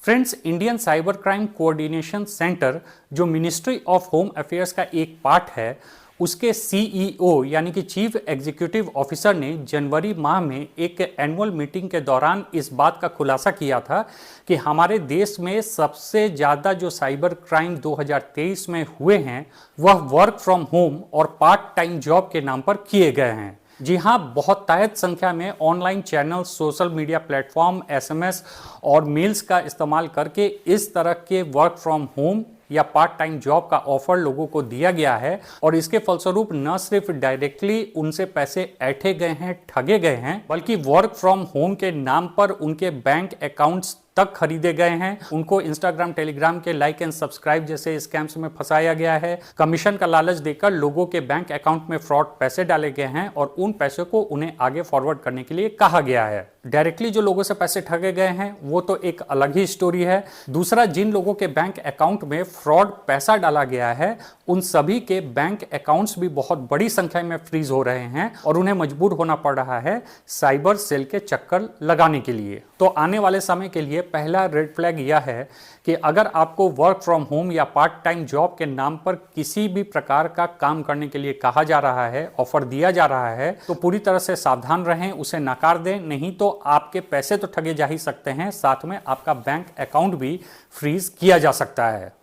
Friends, Indian cyber crime coordination centre जो ministry of home affairs का एक part है, उसके सीईओ यानी कि चीफ एग्जीक्यूटिव ऑफिसर ने जनवरी माह में एक एनुअल मीटिंग के दौरान इस बात का खुलासा किया था कि हमारे देश में सबसे ज़्यादा जो साइबर क्राइम 2023 में हुए हैं वह वर्क फ्रॉम होम और पार्ट टाइम जॉब के नाम पर किए गए हैं। जी हाँ, बहुत तायत संख्या में online channel, social media platform, SMS और मेल्स का इस्तेमाल करके इस तरह के वर्क फ्रॉम होम या पार्ट टाइम जॉब का ऑफर लोगों को दिया गया है और इसके फलस्वरूप न सिर्फ डायरेक्टली उनसे पैसे ऐंठे गए हैं, ठगे गए हैं, बल्कि वर्क फ्रॉम होम के नाम पर उनके बैंक अकाउंट्स तक खरीदे गए हैं। उनको इंस्टाग्राम, टेलीग्राम के लाइक एंड सब्सक्राइब जैसे स्कैम्स में फंसाया गया है। कमीशन का लालच देकर लोगों के बैंक अकाउंट में फ्रॉड पैसे डाले गए हैं और उन पैसों को उन्हें आगे फॉरवर्ड करने के लिए कहा गया है। डायरेक्टली जो लोगों से पैसे ठगे गए हैं वो तो एक अलग ही स्टोरी है। दूसरा, जिन लोगों के बैंक अकाउंट में फ्रॉड पैसा डाला गया है उन सभी के बैंक अकाउंट्स भी बहुत बड़ी संख्या में फ्रीज हो रहे हैं और उन्हें मजबूर होना पड़ रहा है साइबर सेल के चक्कर लगाने के लिए। तो आने वाले समय के लिए पहला रेड फ्लैग यह है कि अगर आपको वर्क फ्रॉम होम या पार्ट टाइम जॉब के नाम पर किसी भी प्रकार का काम करने के लिए कहा जा रहा है, ऑफर दिया जा रहा है, तो पूरी तरह से सावधान रहें, उसे नकार दें, नहीं तो आपके पैसे तो ठगे जा ही सकते हैं, साथ में आपका बैंक अकाउंट भी फ्रीज किया जा सकता है।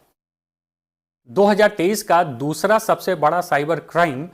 2023 का दूसरा सबसे बड़ा cyber crime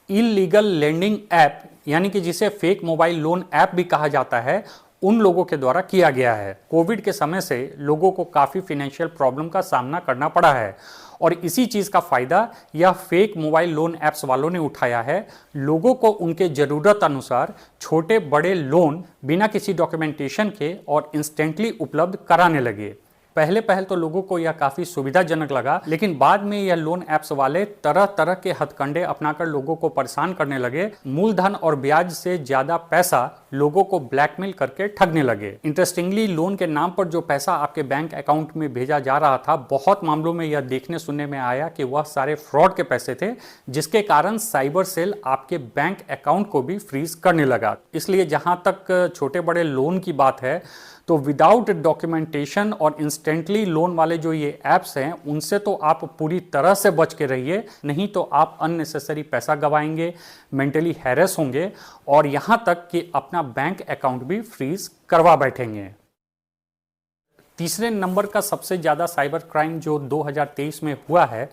illegal lending app यानी कि जिसे फेक मोबाइल लोन ऐप भी कहा जाता है, उन लोगों के द्वारा किया गया है। कोविड के समय से लोगों को काफ़ी फाइनेंशियल प्रॉब्लम का सामना करना पड़ा है और इसी चीज़ का फ़ायदा यह फेक मोबाइल लोन ऐप्स वालों ने उठाया है। लोगों को उनके ज़रूरत अनुसार छोटे बड़े लोन बिना किसी डॉक्यूमेंटेशन के और इंस्टेंटली उपलब्ध कराने लगे। पहले तो लोगों को यह काफ़ी सुविधाजनक लगा, लेकिन बाद में यह लोन ऐप्स वाले तरह तरह के हथकंडे अपनाकर लोगों को परेशान करने लगे। मूलधन और ब्याज से ज़्यादा पैसा लोगों को ब्लैकमेल करके ठगने लगे। इंटरेस्टिंगली, लोन के नाम पर जो पैसा आपके बैंक अकाउंट में भेजा जा रहा था, बहुत मामलों में यह देखने सुनने में आया कि वह सारे फ्रॉड के पैसे थे, जिसके कारण साइबर सेल आपके बैंक अकाउंट को भी फ्रीज करने लगा। इसलिए जहाँ तक छोटे बड़े लोन की बात है तो विदाउट डॉक्यूमेंटेशन और इंस्टेंटली लोन वाले जो ये ऐप्स हैं उनसे तो आप पूरी तरह से बच के रहिए, नहीं तो आप अननेसेसरी पैसा गंवाएंगे, मेंटली हैरेस होंगे और यहाँ तक कि अपना बैंक अकाउंट भी फ्रीज करवा बैठेंगे। तीसरे नंबर का सबसे ज़्यादा साइबर क्राइम जो 2023 में हुआ है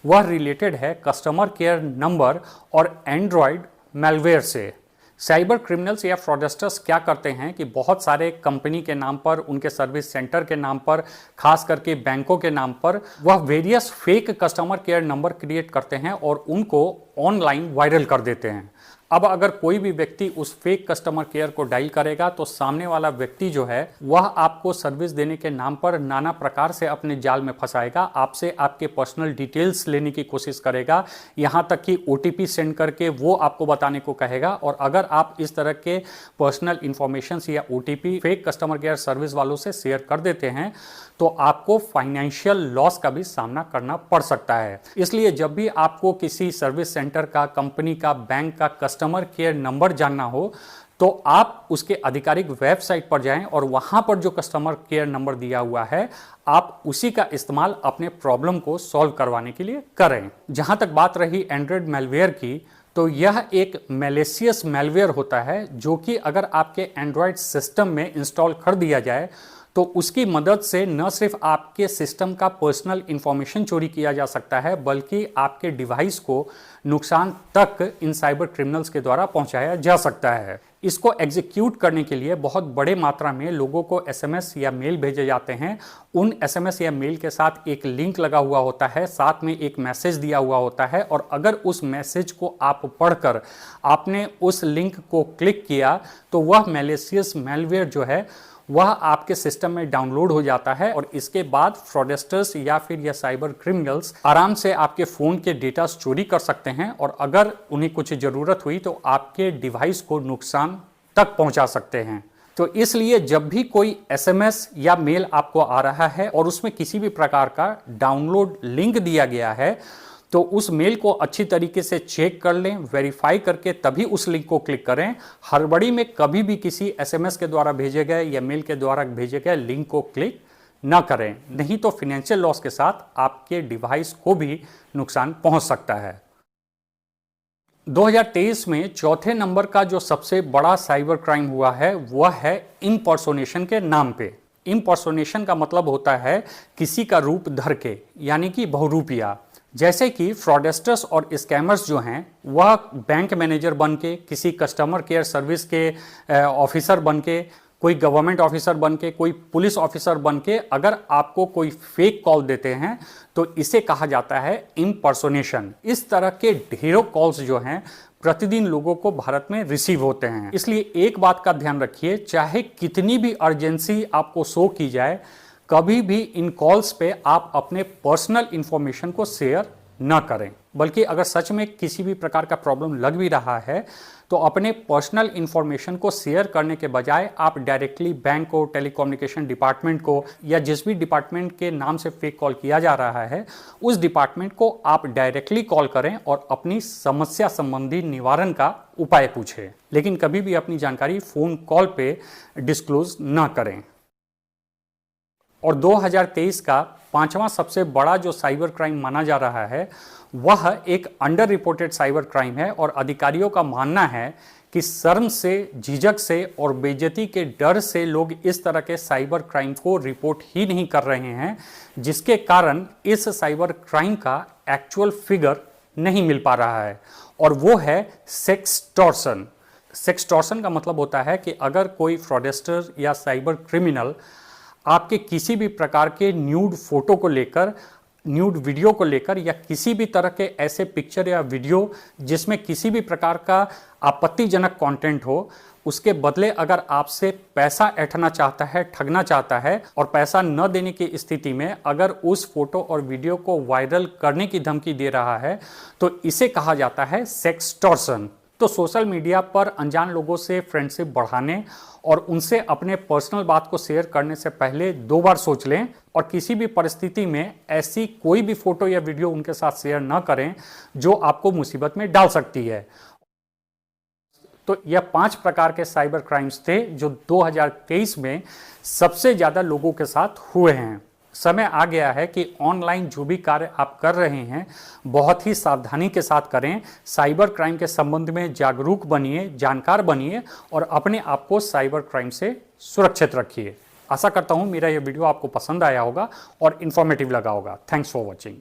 वह रिलेटेड है कस्टमर केयर नंबर और एंड्रॉयड मैलवेयर से। साइबर क्रिमिनल्स या फ्रॉडस्टर्स क्या करते हैं कि बहुत सारे कंपनी के नाम पर, उनके सर्विस सेंटर के नाम पर, खास करके बैंकों के नाम पर वह various fake customer care number create करते हैं और उनको ऑनलाइन वायरल कर देते हैं। अब अगर कोई भी व्यक्ति उस फेक कस्टमर केयर को डायल करेगा तो सामने वाला व्यक्ति जो है वह आपको सर्विस देने के नाम पर नाना प्रकार से अपने जाल में फंसाएगा, आपसे आपके पर्सनल डिटेल्स लेने की कोशिश करेगा, यहाँ तक कि ओटीपी सेंड करके वो आपको बताने को कहेगा। और अगर आप इस तरह के पर्सनल इंफॉर्मेशन या OTP fake customer care service वालों से शेयर कर देते हैं तो आपको फाइनेंशियल लॉस का भी सामना करना पड़ सकता है। इसलिए जब भी आपको किसी सर्विस सेंटर का, कंपनी का, बैंक का कस्टमर केयर नंबर जानना हो तो आप उसके आधिकारिक वेबसाइट पर जाएं और वहां पर जो कस्टमर केयर नंबर दिया हुआ है आप उसी का इस्तेमाल अपने प्रॉब्लम को सॉल्व करवाने के लिए करें। जहां तक बात रही एंड्रॉयड मैलवेयर की, तो यह एक मैलिशियस मैलवेयर होता है जो कि अगर आपके एंड्रॉयड सिस्टम में इंस्टॉल कर दिया जाए तो उसकी मदद से न सिर्फ आपके सिस्टम का पर्सनल इंफॉर्मेशन चोरी किया जा सकता है बल्कि आपके डिवाइस को नुकसान तक इन साइबर क्रिमिनल्स के द्वारा पहुंचाया जा सकता है। इसको एग्जीक्यूट करने के लिए बहुत बड़े मात्रा में लोगों को एसएमएस या मेल भेजे जाते हैं। उन एसएमएस या मेल के साथ एक लिंक लगा हुआ होता है, साथ में एक मैसेज दिया हुआ होता है और अगर उस मैसेज को आप पढ़कर आपने उस लिंक को क्लिक किया तो वह मैलिशियस मैलवेयर जो है वह आपके सिस्टम में डाउनलोड हो जाता है और इसके बाद फ्रॉडस्टर्स या फिर यह साइबर क्रिमिनल्स आराम से आपके फ़ोन के डेटा चोरी कर सकते हैं और अगर उन्हें कुछ ज़रूरत हुई तो आपके डिवाइस को नुकसान तक पहुंचा सकते हैं। तो इसलिए जब भी कोई एसएमएस या मेल आपको आ रहा है और उसमें किसी भी प्रकार का डाउनलोड लिंक दिया गया है तो उस मेल को अच्छी तरीके से चेक कर लें, वेरीफाई करके तभी उस लिंक को क्लिक करें। हड़बड़ी में कभी भी किसी एसएमएस के द्वारा भेजे गए या मेल के द्वारा भेजे गए लिंक को क्लिक न करें, नहीं तो फिनेंशियल लॉस के साथ आपके डिवाइस को भी नुकसान पहुंच सकता है। 2023 में चौथे नंबर का जो सबसे बड़ा साइबर क्राइम हुआ है वह है इम्पर्सोनेशन के नाम पे। इम्पर्सोनेशन का मतलब होता है किसी का रूप धर के, यानी कि बहुरूपिया। जैसे कि फ्रॉडस्टर्स और स्कैमर्स जो हैं वह बैंक मैनेजर बन के, किसी कस्टमर केयर सर्विस के ऑफिसर बन के, कोई गवर्नमेंट ऑफिसर बन के, कोई पुलिस ऑफिसर बन के अगर आपको कोई फेक कॉल देते हैं तो इसे कहा जाता है इम्पर्सोनेशन। इस तरह के ढेरों कॉल्स जो हैं प्रतिदिन लोगों को भारत में रिसीव होते हैं। इसलिए एक बात का ध्यान रखिए, चाहे कितनी भी अर्जेंसी आपको शो की जाए, कभी भी इन कॉल्स पे आप अपने पर्सनल इंफॉर्मेशन को शेयर न करें। बल्कि अगर सच में किसी भी प्रकार का प्रॉब्लम लग भी रहा है तो अपने पर्सनल इंफॉर्मेशन को शेयर करने के बजाय आप डायरेक्टली बैंक को, टेलीकम्युनिकेशन डिपार्टमेंट को, या जिस भी डिपार्टमेंट के नाम से फेक कॉल किया जा रहा है उस डिपार्टमेंट को आप डायरेक्टली कॉल करें और अपनी समस्या संबंधी निवारण का उपाय पूछें। लेकिन कभी भी अपनी जानकारी फोन कॉल पे डिस्क्लोज न करें। और 2023 का पांचवा सबसे बड़ा जो साइबर क्राइम माना जा रहा है वह एक अंडर रिपोर्टेड साइबर क्राइम है। और अधिकारियों का मानना है कि शर्म से, झिझक से और बेइज्जती के डर से लोग इस तरह के साइबर क्राइम को रिपोर्ट ही नहीं कर रहे हैं, जिसके कारण इस साइबर क्राइम का एक्चुअल फिगर नहीं मिल पा रहा है। और वो है सेक्सटॉर्शन। सेक्सटॉर्शन का मतलब होता है कि अगर कोई फ्रॉडस्टर या साइबर क्रिमिनल आपके किसी भी प्रकार के न्यूड फोटो को लेकर, न्यूड वीडियो को लेकर, या किसी भी तरह के ऐसे पिक्चर या वीडियो जिसमें किसी भी प्रकार का आपत्तिजनक कंटेंट हो, उसके बदले अगर आपसे पैसा ऐंठना चाहता है, ठगना चाहता है, और पैसा न देने की स्थिति में अगर उस फोटो और वीडियो को वायरल करने की धमकी दे रहा है तो इसे कहा जाता है सेक्सटॉर्शन। तो सोशल मीडिया पर अनजान लोगों से फ्रेंडशिप बढ़ाने और उनसे अपने पर्सनल बात को शेयर करने से पहले 2 बार सोच लें और किसी भी परिस्थिति में ऐसी कोई भी फोटो या वीडियो उनके साथ शेयर न करें जो आपको मुसीबत में डाल सकती है। तो यह 5 प्रकार के साइबर क्राइम्स थे जो 2023 में सबसे ज़्यादा लोगों के साथ हुए हैं। समय आ गया है कि ऑनलाइन जो भी कार्य आप कर रहे हैं बहुत ही सावधानी के साथ करें। साइबर क्राइम के संबंध में जागरूक बनिए, जानकार बनिए और अपने आप को साइबर क्राइम से सुरक्षित रखिए। आशा करता हूं मेरा यह वीडियो आपको पसंद आया होगा और इन्फॉर्मेटिव लगा होगा। Thanks for watching.